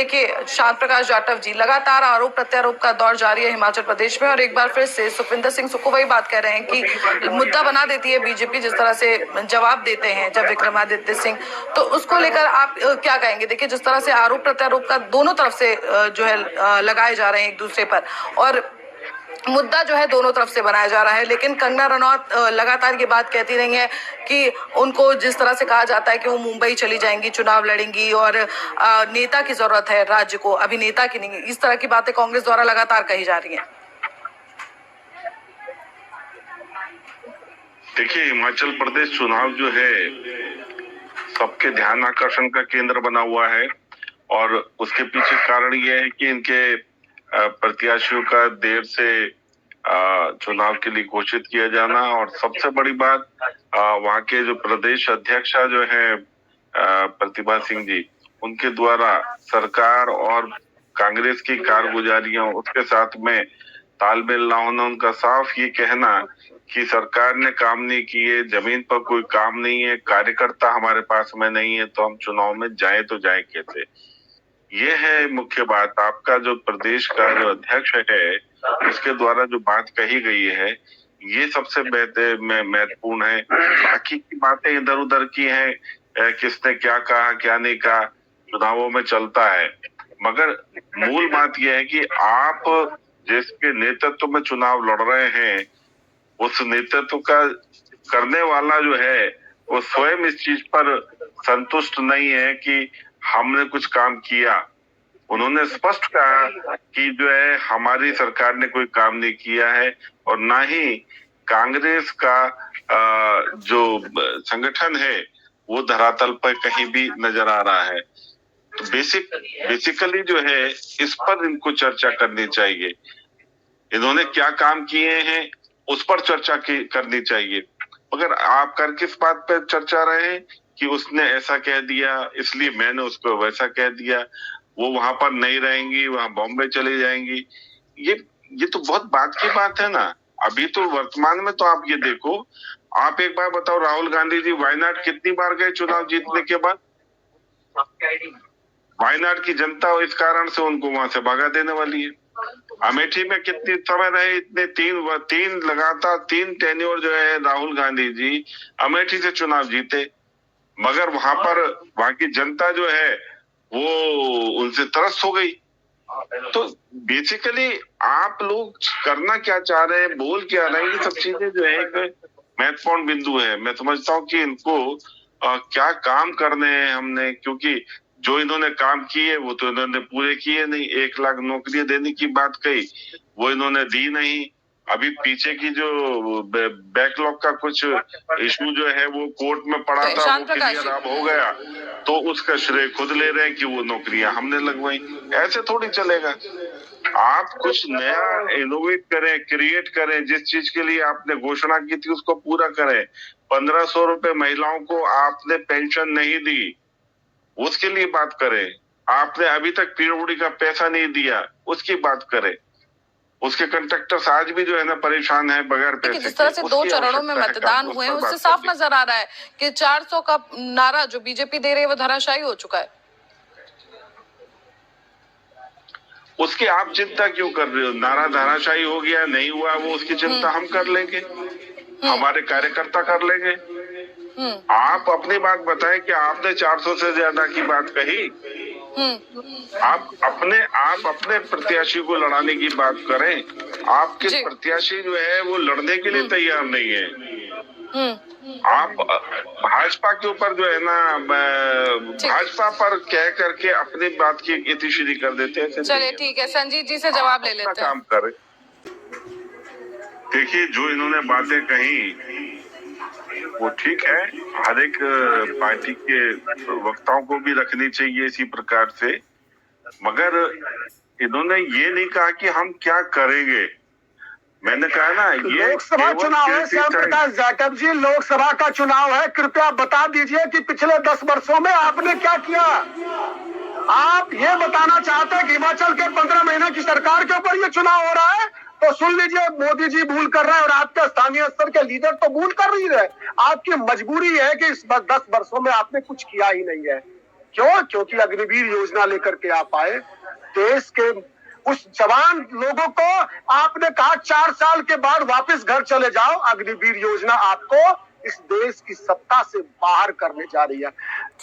देखिए, शांत प्रकाश जाटव जी, लगातार आरोप प्रत्यारोप का दौर जारी है हिमाचल प्रदेश में और एक बार फिर से सुखविंदर सिंह सुक्खू वही बात कह रहे हैं कि मुद्दा बना देती है बीजेपी, जिस तरह से जवाब देते हैं जब विक्रमादित्य सिंह, तो उसको लेकर आप क्या कहेंगे? देखिए, जिस तरह से आरोप प्रत्यारोप का दोनों तरफ से जो है लगाए जा रहे हैं एक दूसरे पर, और मुद्दा जो है दोनों तरफ से बनाया जा रहा है, लेकिन कंगना रनौत लगातार ये बात कहती रही है कि उनको जिस तरह से कहा जाता है कि वो मुंबई चली जाएंगी, चुनाव लड़ेंगी और नेता की जरूरत है राज्य को, अभी नेता की नहीं। इस तरह की बातें कांग्रेस द्वारा लगातार कही जा रही हैं। देखिए, हिमाचल प्रदेश चुनाव जो है सबके ध्यान आकर्षण का केंद्र बना हुआ है और उसके पीछे कारण ये है कि इनके प्रत्याशियों का देर से चुनाव के लिए घोषित किया जाना, और सबसे बड़ी बात वहाँ के जो प्रदेश अध्यक्षा जो है प्रतिभा सिंह जी, उनके द्वारा सरकार और कांग्रेस की कारगुजारियों उसके साथ में तालमेल ना होना, उनका साफ ये कहना कि सरकार ने काम नहीं किए, जमीन पर कोई काम नहीं है, कार्यकर्ता हमारे पास में नहीं है, तो हम चुनाव में जाए तो जाए कैसे। ये है मुख्य बात। आपका जो प्रदेश का जो अध्यक्ष है उसके द्वारा जो बात कही गई है ये सबसे महत्वपूर्ण है। बाकी की बातें इधर उधर की हैं, किसने क्या कहा क्या नहीं कहा, चुनावों में चलता है, मगर मूल बात यह है कि आप जिसके नेतृत्व में चुनाव लड़ रहे हैं उस नेतृत्व का करने वाला जो है वो स्वयं इस चीज पर संतुष्ट नहीं है कि हमने कुछ काम किया। उन्होंने स्पष्ट कहा कि जो है हमारी सरकार ने कोई काम नहीं किया है और ना ही कांग्रेस का जो संगठन है वो धरातल पर कहीं भी नजर आ रहा है। तो बेसिकली जो है इस पर इनको चर्चा करनी चाहिए। इन्होंने क्या काम किए हैं उस पर चर्चा करनी चाहिए, मगर आप कर किस बात पर चर्चा रहे हैं कि उसने ऐसा कह दिया इसलिए मैंने उसको वैसा कह दिया, वो वहां पर नहीं रहेंगी, वहां बॉम्बे चली जाएंगी। ये तो बहुत बात की बात है ना। अभी तो वर्तमान में तो आप ये देखो, आप एक बार बताओ, राहुल गांधी जी वायनाड कितनी बार गए चुनाव जीतने के बाद? वायनाड की जनता इस कारण से उनको वहां से भगा देने वाली है। अमेठी में कितने समय रहे? इतने तीन लगातार 3 टेन्योर जो है राहुल गांधी जी अमेठी से चुनाव जीते, मगर वहां की जनता जो है वो उनसे त्रस्त हो गई। तो बेसिकली आप लोग करना क्या चाह रहे हैं, बोल क्या रहे हैं, ये सब चीजें जो है एक महत्वपूर्ण बिंदु है। मैं समझता हूँ कि इनको क्या काम करने हैं हमने, क्योंकि जो इन्होंने काम किए वो तो इन्होंने पूरे किए नहीं। 1 लाख नौकरियां देने की बात कही, वो इन्होंने दी नहीं। अभी पीछे की जो बैकलॉग का कुछ इशू जो है वो कोर्ट में पड़ा था, वो क्लियर अब हो गया, तो उसका श्रेय खुद ले रहे हैं कि वो नौकरियां हमने लगवाई। ऐसे थोड़ी चलेगा। आप कुछ नया इनोवेट करें, क्रिएट करें, जिस चीज के लिए आपने घोषणा की थी उसको पूरा करें। 1500 रुपए महिलाओं को आपने पेंशन नहीं दी, उसके लिए बात करें। आपने अभी तक पीडब्ल्यूडी का पैसा नहीं दिया, उसकी बात करें। उसके कंट्रैक्टर्स आज भी जो है ना परेशान है बगैर पैसे। जिस तरह से 2 चरणों में मतदान हुए हैं उससे साफ नजर आ रहा है कि 400 का नारा जो बीजेपी दे रही है वो धराशायी हो चुका है। उसकी आप चिंता क्यों कर रहे हो? नारा धराशायी हो गया नहीं हुआ, वो उसकी चिंता हम कर लेंगे, हमारे कार्यकर्ता कर लेंगे। आप अपनी बात बताएं कि आपने 400 से ज्यादा की बात कही। आप अपने प्रत्याशी को लड़ाने की बात करें। आपके प्रत्याशी जो है वो लड़ने के लिए तैयार नहीं है। आप भाजपा के ऊपर जो है ना भाजपा पर कह करके अपनी बात की इतिश्री कर देते हैं। चलिए ठीक है, संजीत जी से जवाब ले लेते हैं। काम करें। देखिए, जो इन्होंने बातें कही वो ठीक है, हर एक पार्टी के वक्ताओं को भी रखनी चाहिए इसी प्रकार से, मगर इन्होंने ये नहीं कहा कि हम क्या करेंगे। मैंने कहा ना, ये लोकसभा चुनाव है श्याम प्रकाश जाटव जी, लोकसभा का चुनाव है। कृपया बता दीजिए कि पिछले 10 वर्षों में आपने क्या किया। आप ये बताना चाहते हैं कि हिमाचल के 15 महीने की सरकार के ऊपर ये चुनाव हो रहा है, तो सुन लीजिए, मोदी जी भूल कर रहे हैं और आपके स्थानीय स्तर के लीडर तो भूल कर रही है। आपकी मजबूरी है कि इस 10 वर्षों में आपने कुछ किया ही नहीं है। क्यों? क्योंकि अग्निवीर योजना लेकर के आप आए। देश के उस जवान लोगों को आपने कहा 4 साल के बाद वापस घर चले जाओ। अग्निवीर योजना आपको इस देश की सत्ता से बाहर करने जा रही है।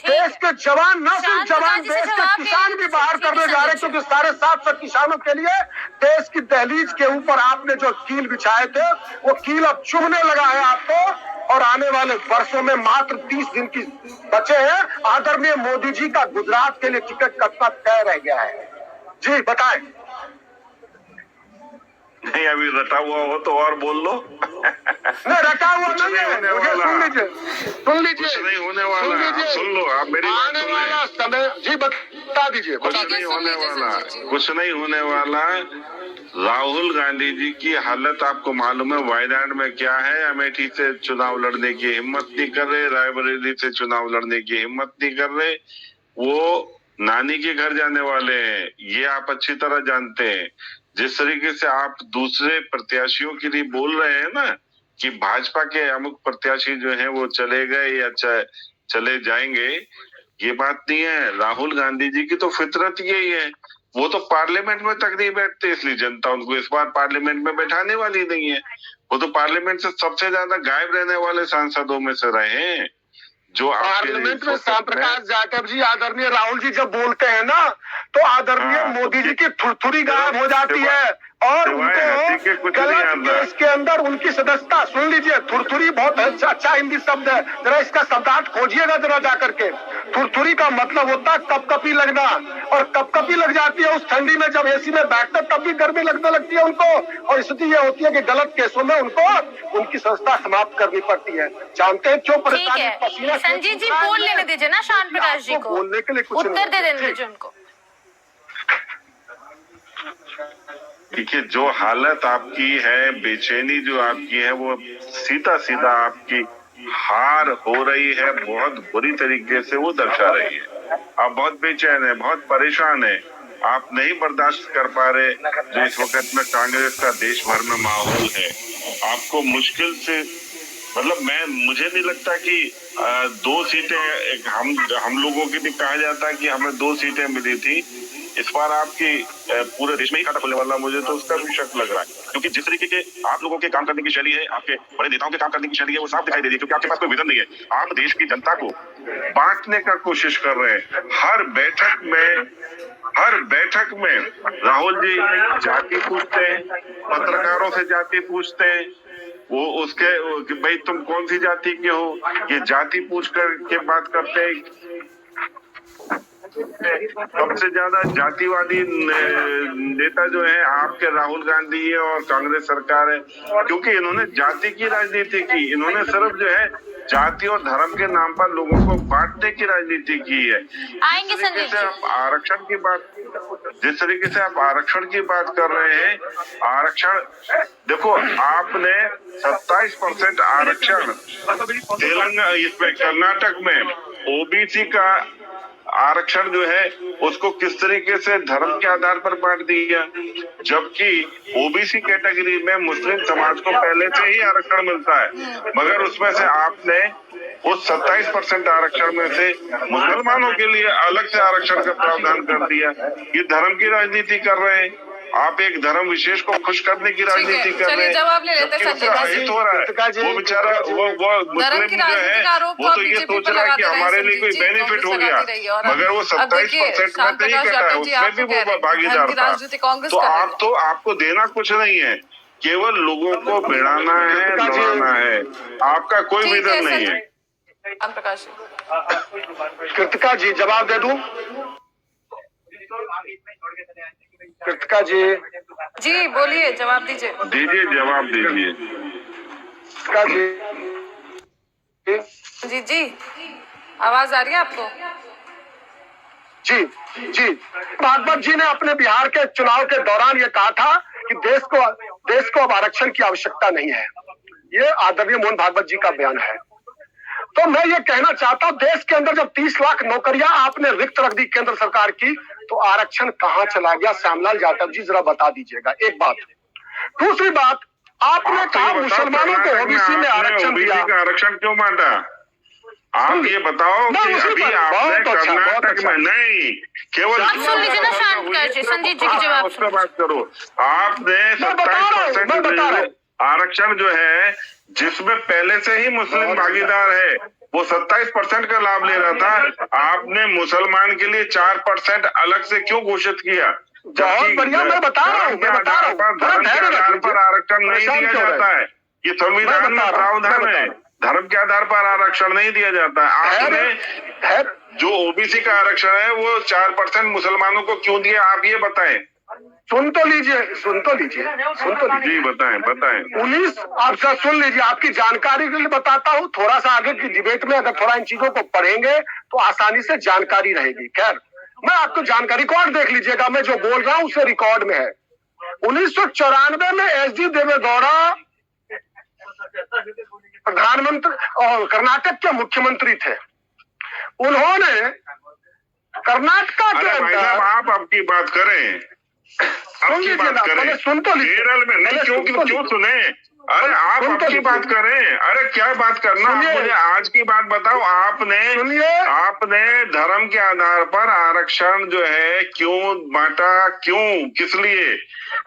देश के जवान, न सिर्फ जवान, देश के किसान भी बाहर करने जा रहे हैं, क्योंकि 750 किसानों के लिए देश की दहलीज के ऊपर आपने जो कील बिछाए थे वो कील अब चुभने लगा है आपको। और आने वाले वर्षों में मात्र 30 दिन की बचे हैं। आदरणीय मोदी जी का गुजरात के लिए टिकट कटना तय रह गया है। जी बताएं। नहीं, अभी रटा हुआ हो तो और बोल लो। नहीं, रटा हुआ नहीं है, मुझे सुन लीजिए, सुन लीजिए, कुछ नहीं होने वाला, आप सुन लो, आप मेरी बात आने वाला समय जी बता दीजिए। कुछ नहीं होने वाला, कुछ नहीं होने वाला। राहुल गांधी जी की हालत आपको मालूम है वायनाड में क्या है। अमेठी से चुनाव लड़ने की हिम्मत नहीं कर रहे, रायबरेली से चुनाव लड़ने की हिम्मत नहीं कर रहे। वो नानी के घर जाने वाले हैं, ये आप अच्छी तरह जानते हैं। जिस तरीके से आप दूसरे प्रत्याशियों के लिए बोल रहे हैं ना कि भाजपा के अमुक प्रत्याशी जो हैं वो चले गए या चले जाएंगे, ये बात नहीं है। राहुल गांधी जी की तो फितरत यही है, वो तो पार्लियामेंट में तक नहीं बैठते, इसलिए जनता उनको इस बार पार्लियामेंट में बैठाने वाली नहीं है। वो तो पार्लियामेंट से सबसे ज्यादा गायब रहने वाले सांसदों में से रहे हैं। जो पार्लियामेंट में श्याम प्रकाश जाटव जी, आदरणीय राहुल जी जब बोलते हैं ना तो आदरणीय मोदी जी की थुरथुरी गायब हो जाती है और उनको गलत देश के अंदर उनकी सदस्यता। सुन लीजिए, थुरथुरी बहुत अच्छा हिंदी शब्द है, जरा इसका शब्दार्थ खोजिएगा जरा जाकर के। थुरथुरी का मतलब होता है कपकपी लगना, और कपकपी लग जाती है उस ठंडी में जब एसी में बैठते तब भी गर्मी लगने लगती है उनको। और स्थिति ये होती है कि गलत केसों में उनको उनकी संस्था समाप्त करनी पड़ती है। जानते हैं क्यों परेशानी? पसीना। संजीव जी बोल लेने दीजिए ना श्याम प्रकाश जी को, बोलने के लिए कुछ उत्तर दे देने दीजिए उनको। देखिए, जो हालत आपकी है, बेचैनी जो आपकी है, वो सीधा सीधा आपकी हार हो रही है, बहुत बुरी तरीके से वो दर्शा रही है। आप बहुत बेचैन है, बहुत परेशान है, आप नहीं बर्दाश्त कर पा रहे जो इस वक्त में कांग्रेस का देश भर में माहौल है। आपको मुश्किल से, मतलब मुझे नहीं लगता कि 2 सीटें हम लोगों की भी कहा जाता है कि हमें 2 सीटें मिली थी। इस बार आपकी पूरे देश में ही खाता खुलने वाला, मुझे तो उसका भी शक लग रहा है, क्योंकि जिस तरीके के आप लोगों के काम करने की शैली है, आपके बड़े नेताओं के काम करने की शैली है, वो साफ दिखाई दे रही है। क्योंकि आपके पास कोई विजन नहीं है, आप देश की जनता को बांटने का कोशिश कर रहे हैं। हर बैठक में राहुल जी जाति पूछते हैं, पत्रकारों से जाति पूछते हैं, वो उसके भाई तुम कौन सी जाति के हो, ये जाति पूछ कर के बात करते हैं। सबसे ज्यादा जातिवादी नेता जो है आपके राहुल गांधी है और कांग्रेस सरकार है, क्योंकि इन्होंने जाति की राजनीति की। इन्होंने सिर्फ जो है जाति और धर्म के नाम पर लोगों को बांटने की राजनीति की है। आएंगे संजीव जी। आप आरक्षण की बात, जिस तरीके से आप आरक्षण की बात कर रहे हैं, आरक्षण देखो, आपने 27% आरक्षण तेलंगाना, इसमें कर्नाटक में ओबीसी का आरक्षण जो है उसको किस तरीके से धर्म के आधार पर बांट दिया, जबकि ओबीसी कैटेगरी में मुस्लिम समाज को पहले से ही आरक्षण मिलता है, मगर उसमें से आपने उस 27% आरक्षण में से मुसलमानों के लिए अलग से आरक्षण का प्रावधान कर दिया। ये धर्म की राजनीति कर रहे हैं आप, एक धर्म विशेष को खुश करने की राजनीति कर रहे हैं। जवाब ले लेते हैं हो रहा है वो बेचारा वो मुस्लिम जो है वो तो ये सोच रहा है कि हमारे लिए कोई बेनिफिट हो गया, मगर वो 27% में नहीं कटा है, उसमें भी वो भागीदार था। तो आपको देना कुछ नहीं है, केवल लोगों को भिड़ाना है, लड़ाना है, आपका कोई विजन नहीं है। प्रकाश कृतिका जी जवाब दे दूं? कृतिका जी बोलिए, जवाब दीजिए। जवाब दीजिए। कृतिका जी आवाज आ रही है आपको? जी भागवत जी ने अपने बिहार के चुनाव के दौरान ये कहा था कि देश को अब आरक्षण की आवश्यकता नहीं है। ये आदरणीय मोहन भागवत जी का बयान है। तो मैं ये कहना चाहता हूं, देश के अंदर जब 30 लाख नौकरियां आपने रिक्त रख दी केंद्र सरकार की, तो आरक्षण कहां चला गया? श्यामलाल जाटव जी जरा बता दीजिएगा। एक बात। दूसरी बात, आपने कहा मुसलमानों को ओबीसी में आरक्षण दिया। आरक्षण क्यों बांटा? आप ये बताओ कि अभी आपने कर्नाटक में नहीं केवल आप सुन लीजिए ना शांत प्रकाश जी, संजीत जी की जवाब उससे बात करो। आपने 27% आरक्षण जो है जिसमें पहले से ही मुस्लिम भागीदार है वो 27% का लाभ ले रहा था, आपने मुसलमान के लिए 4% अलग से क्यों घोषित किया? बहुत बढ़िया, मैं बता रहा हूँ, धर्म के आधार पर आरक्षण नहीं दिया जाता है, ये संविधान में प्रावधान है, धर्म के आधार पर आरक्षण नहीं दिया जाता है। आपने जो ओबीसी का आरक्षण है वो 4% मुसलमानों को क्यों दिया, आप ये बताएं। सुन तो लीजिए जी बताएं। 19 आप सब सुन लीजिए, आपकी जानकारी के लिए बताता हूँ, थोड़ा सा आगे की डिबेट में अगर थोड़ा इन चीजों को पढ़ेंगे तो आसानी से जानकारी रहेगी। खैर, मैं आपको जानकारी रिकॉर्ड देख लीजिएगा, मैं जो बोल रहा हूँ उसे रिकॉर्ड में है। 1994 में एसडी देवेगौड़ा प्रधानमंत्री और कर्नाटक के मुख्यमंत्री थे। उन्होंने कर्नाटका के अंदर, आप आपकी बात करें, आपकी बात करें, सुन तो लीजिए, केरल में नहीं क्यों सुने? अरे आप आपकी बात करें, अरे क्या बात करना, आप मुझे आज की बात बताओ। आपने धर्म के आधार पर आरक्षण जो है क्यों बांटा, क्यों, किस लिए,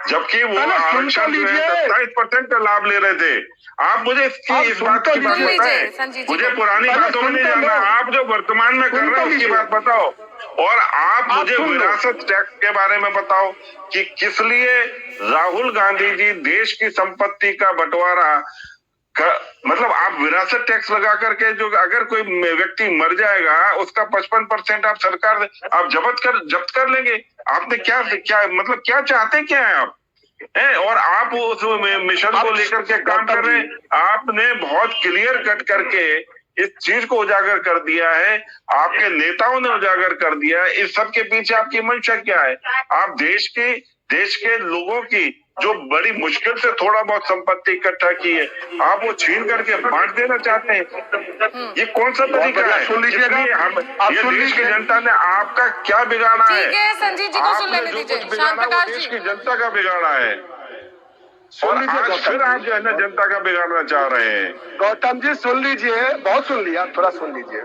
जबकि वो आरक्षण जो है 27% का लाभ ले रहे थे। आप मुझे इस बात की बात बताएं, मुझे पुरानी बातों में नहीं जाना, आप जो वर्तमान में कर रहे हैं उसकी बात बताओ। और आप मुझे विरासत टैक्स के बारे में बताओ कि किस लिए राहुल गांधी जी देश की संपत्ति का बंटवारा मतलब आप विरासत टैक्स लगा करके, जो अगर कोई व्यक्ति मर जाएगा उसका 55% आप सरकार आप जब्त कर लेंगे। आपने क्या मतलब क्या चाहते क्या है आप और आप उस मिशन को लेकर के काम कर रहे हैं। आपने बहुत क्लियर कट करके इस चीज को उजागर कर दिया है, आपके नेताओं ने उजागर कर दिया है। इस सब के पीछे आपकी मंशा क्या है? आप देश के लोगों की जो बड़ी मुश्किल से थोड़ा बहुत संपत्ति इकट्ठा की है, आप वो छीन करके बांट देना चाहते हैं। ये कौन सा तरीका है? सुन लीजिएगा, ये देश की जनता ने आपका क्या बिगाड़ा है? ठीक है, संजीत जी को सुन लेने दीजिए। शांत प्रकाश जी, देश की जनता का बिगाड़ा है और आज फिर आप जो है ना जनता का बिगाड़ना चाह रहे हैं। गौतम जी सुन लीजिए, बहुत सुन लिया, थोड़ा सुन लीजिए।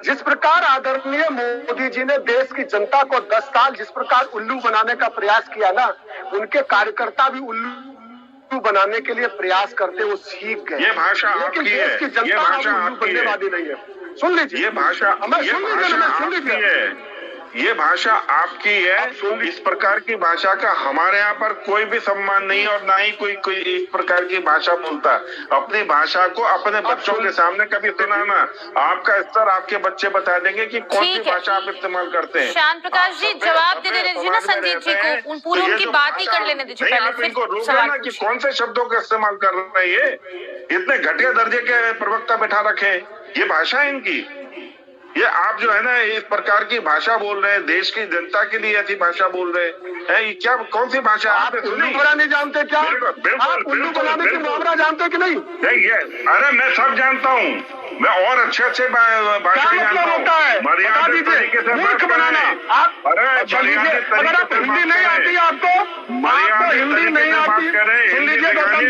जिस प्रकार आदरणीय मोदी जी ने देश की जनता को 10 साल जिस प्रकार उल्लू बनाने का प्रयास किया ना, उनके कार्यकर्ता भी उल्लू बनाने के लिए प्रयास करते वो सीख गए। ये भाषा लेकिन आपकी देश की है, जनता उल्लू बनने वाली नहीं है। सुन लीजिए, ये भाषा आपकी है, ये भाषा आपकी है। इस प्रकार की भाषा का हमारे यहाँ पर कोई भी सम्मान नहीं और ना ही कोई इस प्रकार की भाषा बोलता। अपनी भाषा को अपने बच्चों के सामने कभी सुनाना, आपका स्तर आपके बच्चे बता देंगे कि कौन सी भाषा आप इस्तेमाल करते हैं। शांत प्रकाश जी जवाब दे दीजिए ना संजीत जी को, पूरी उनकी बात ही कर लेने दीजिए पहले, फिर इनको रोकना ना कि कौन से शब्दों का इस्तेमाल कर रहे हैं। ये इतने घटिया दर्जे के प्रवक्ता बैठा रखे, ये भाषा है इनकी। ये आप जो है ना इस प्रकार की भाषा बोल रहे हैं, देश की जनता के लिए ऐसी भाषा बोल रहे हैं। ये क्या, कौन सी भाषा आप उल्लू बना नहीं जानते क्या? आप उल्लू बनाने की मुहावरा जानते कि नहीं? अरे मैं सब जानता हूँ, मैं और अच्छे भाषा जानता हूँ। बता दीजिए, मूर्ख बनाना। आप अगर आप हिंदी नहीं आती आपको हिंदी नहीं आती, सुन लीजिए गौतम जी,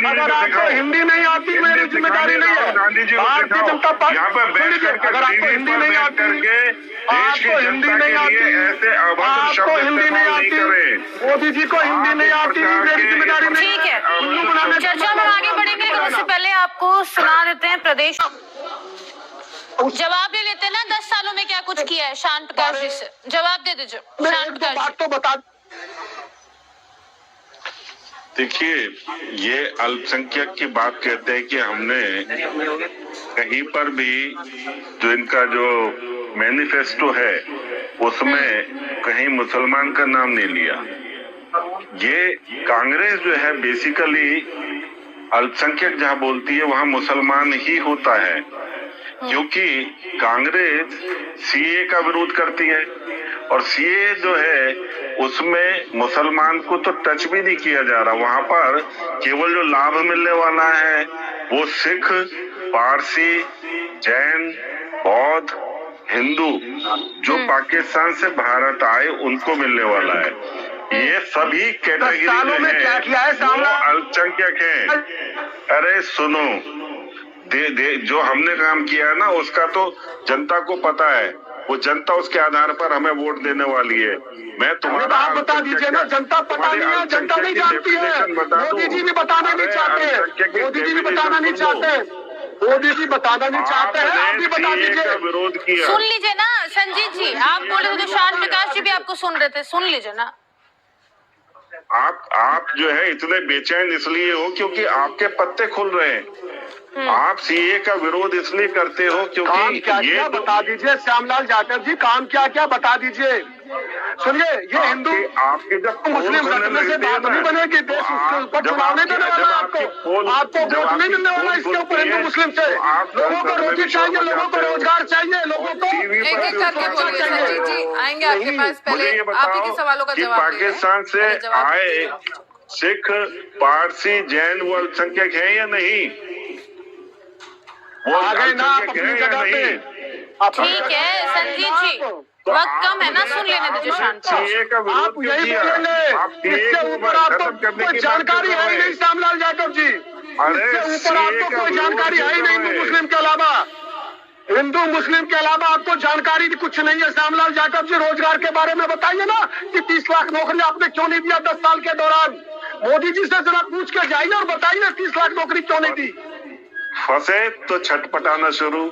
अगर आपको हिंदी नहीं आती मेरी जिम्मेदारी नहीं है। भारतीय जनता पार्टी, सुन लीजिए, अगर आपको हिंदी नहीं आती, आपको हिंदी नहीं आती, आपको हिंदी नहीं आती, मोदी जी को हिंदी नहीं आती, मेरी जिम्मेदारी नहीं है। ठीक है, चर्चा में आगे बढ़ेंगे लेकिन उससे पहले आपको सुना देते हैं प्रदेश। जवाब ले लेते हैं ना, 10 सालों में क्या कुछ किया है शांत प्रकाश जी से, जवाब दे दीजिए शांत प्रकाश जी। तो बता देखिए, ये अल्पसंख्यक की बात कहते हैं कि हमने कहीं पर भी जो इनका जो मैनिफेस्टो है उसमें कहीं मुसलमान का नाम नहीं लिया। ये कांग्रेस जो है बेसिकली अल्पसंख्यक जहाँ बोलती है वहाँ मुसलमान ही होता है, क्योंकि कांग्रेस सीए का विरोध करती है और सीए जो है उसमें मुसलमान को तो टच भी नहीं किया जा रहा। वहां पर केवल जो लाभ मिलने वाला है वो सिख, पारसी, जैन, बौद्ध, हिंदू जो पाकिस्तान से भारत आए उनको मिलने वाला है। ये सभी कैटेगरी में क्या किया है वो अल्पसंख्यक है। अरे सुनो, जो हमने काम किया है ना उसका तो जनता को पता है, वो जनता उसके आधार पर हमें वोट देने वाली है। मैं तुम्हारा आप बता दीजिए ना, जनता पता नहीं है, जनता नहीं जानती है। मोदी जी भी बताना नहीं चाहते, मोदी जी भी बताना नहीं चाहते, मोदी जी बताना नहीं चाहते हैं, आप भी बता दीजिए। विरोध किया, सुन लीजिए ना संजीत जी, आप बोल रहे थे तो शांत प्रकाश जी भी आपको सुन रहे थे, सुन लीजिए ना। आप जो है इतने बेचैन इसलिए हो क्योंकि आपके पत्ते खुल रहे हैं। आप सीए का विरोध इसलिए करते हो काम क्योंकि क्या क्या बता दीजिए श्यामलाल जाटव जी, काम क्या क्या बता दीजिए। सुनिए, ये हिंदू आपके जब मुस्लिम रखने से बात नहीं बनेगी, देश उसके ऊपर चुनाव नहीं देने वाला आपको वोट नहीं मिलने वाला इसके ऊपर हिंदू मुस्लिम से। लोगों को रोटी चाहिए, लोगों को रोजगार चाहिए, लोगों को एक एक करके बोलिए संजीत जी, आएंगे आपके पास। पहले आप ही के सवालों का जवाब दीजिए। पाकिस्तान से आए सिख, पारसी, जैन वो अल्पसंख्यक है या नहीं? वो आ गए ना आप अपनी जगह पे। ठीक है संजीत जी, वक्त कम है ना, सुन लेने दीजिए शांत। आप यही बोलेंगे, इसके ऊपर आपको कोई जानकारी है ही नहीं श्यामलाल जाटव जी, इसके ऊपर आपको कोई जानकारी है ही नहीं हिंदू मुस्लिम के अलावा। हिंदू मुस्लिम के अलावा आपको जानकारी कुछ नहीं है श्यामलाल जाटव जी। रोजगार के बारे में बताइए ना कि 30 लाख नौकरी आपने क्यों नहीं दिया 10 साल के दौरान। मोदी जी से जरा पूछ के जाइए और बताइए 30 लाख नौकरी क्यों नहीं दी। फंसे तो छटपटाना शुरू,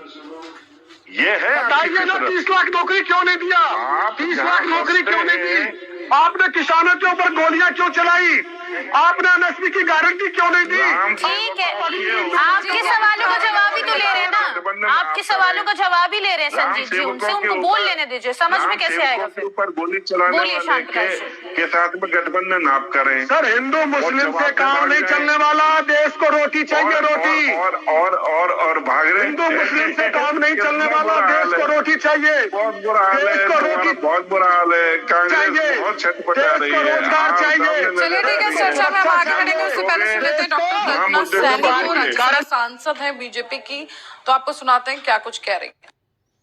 ये है बताइए ना 30 लाख नौकरी क्यों नहीं दिया, 30 लाख नौकरी क्यों नहीं दी। आपने किसानों के ऊपर गोलियां क्यों चलाई, आपने एमएसपी की गारंटी क्यों नहीं दी। ठीक है, आपके सवालों का जवाब ही तो ले रहे हैं ना, आपके सवालों का जवाब ही ले रहे हैं संजीत जी, उनसे उनको बोल लेने दीजिए, समझ में कैसे आएगा फिर। ऊपर गोली चलाने बोलिए वाले शांत प्रकाश के साथ में गठबंधन आप करें। सर, हिंदू मुस्लिम से काम नहीं चलने वाला, देश को रोटी चाहिए, रोटी। और भाग रहे, हिंदू मुस्लिम से काम नहीं चलने वाला, देश को रोटी चाहिए, बहुत बुरा हाल है, देश को रोटी बहुत बुरा हाल है। कांग्रेस चाहिए, बहुत छटपटा रही है, रोजगार चाहिए। चलिए ठीक है, चर्चा में हम आगे बढ़ेंगे, उससे पहले सुन लेते हैं डॉक्टर कल्पना सैनी को, राज्यसभा सांसद हैं बीजेपी की, तो आपको सुनाते हैं क्या कुछ कह रही है।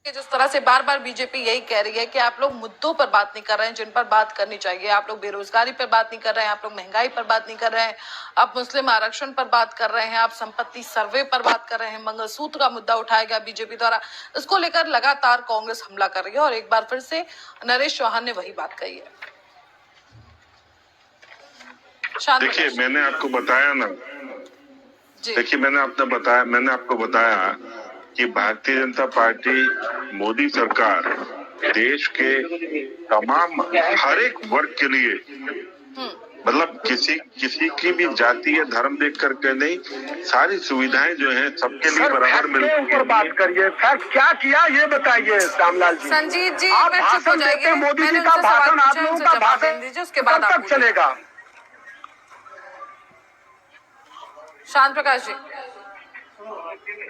जिस तरह से बार बार बीजेपी यही कह रही है कि आप लोग मुद्दों पर बात नहीं कर रहे हैं जिन पर बात करनी चाहिए, आप लोग बेरोजगारी पर बात नहीं कर रहे हैं, आप लोग महंगाई पर बात नहीं कर रहे हैं, आप मुस्लिम आरक्षण पर बात कर रहे हैं, आप संपत्ति सर्वे पर बात कर रहे हैं, मंगलसूत्र का मुद्दा उठाया गया बीजेपी द्वारा, इसको लेकर लगातार कांग्रेस हमला कर रही है और एक बार फिर से नरेश चौहान ने वही बात कही है। देखिए, मैंने आपको बताया ना, देखिए मैंने आपको बताया कि भारतीय जनता पार्टी, मोदी सरकार देश के तमाम हर एक वर्ग के लिए, मतलब किसी की भी जाति या धर्म देख करके नहीं, सारी सुविधाएं जो हैं सबके लिए बराबर मिलती है। बात करिए, फैक्ट क्या किया ये बताइए श्यामलाल जी। संजीत जी, आप भाषण देते हैं, मोदी जी का भाषण, आप लोगों का भाषण दीजिए, उसके बाद कब तक चलेगा। शांत प्रकाश जी,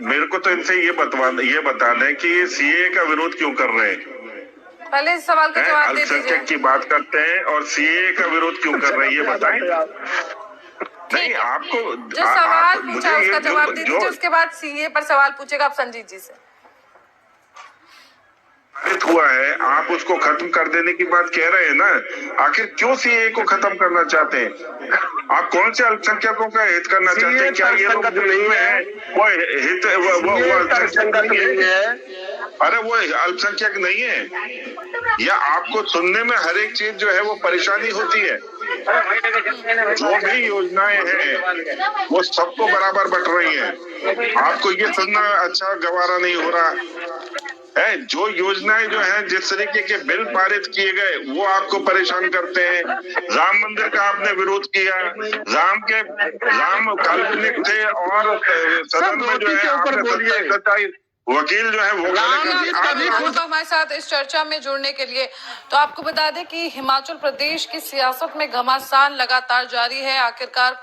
मेरे को तो इनसे ये बता दें कि ये सीए का विरोध क्यों कर रहे हैं। पहले इस सवाल का जवाब दे दीजिए। अल्पसंख्यक की बात करते हैं और सीए का विरोध क्यों कर रहे हैं ये बताएं। नहीं, आपको जो सवाल पूछा उसका जवाब दे दीजिए, उसके बाद सीए पर सवाल पूछेगा आप संजीत जी से। हुआ है, आप उसको खत्म कर देने की बात कह रहे हैं ना, आखिर क्यों सीए को खत्म करना चाहते हैं? आप कौन से अल्पसंख्यकों का हित करना चाहते हैं? क्या ये लोग नहीं है वो हित, वो अल्पसंख्यक नहीं है? अरे वो अल्पसंख्यक नहीं है, या आपको सुनने में हर एक चीज जो है वो परेशानी होती है? जो भी योजनाएं हैं वो सबको बराबर बट रही हैं, आपको ये सुनना अच्छा गवारा नहीं हो रहा है। जो योजनाएं जो हैं, जिस तरीके के बिल पारित किए गए वो आपको परेशान करते हैं। राम मंदिर का आपने विरोध किया, राम काल्पनिक थे और सदन में जो है आपने वकील जो है वो हमारे साथ इस चर्चा में जुड़ने के लिए। तो आपको बता दें कि हिमाचल प्रदेश की सियासत में घमासान लगातार जारी है। आखिरकार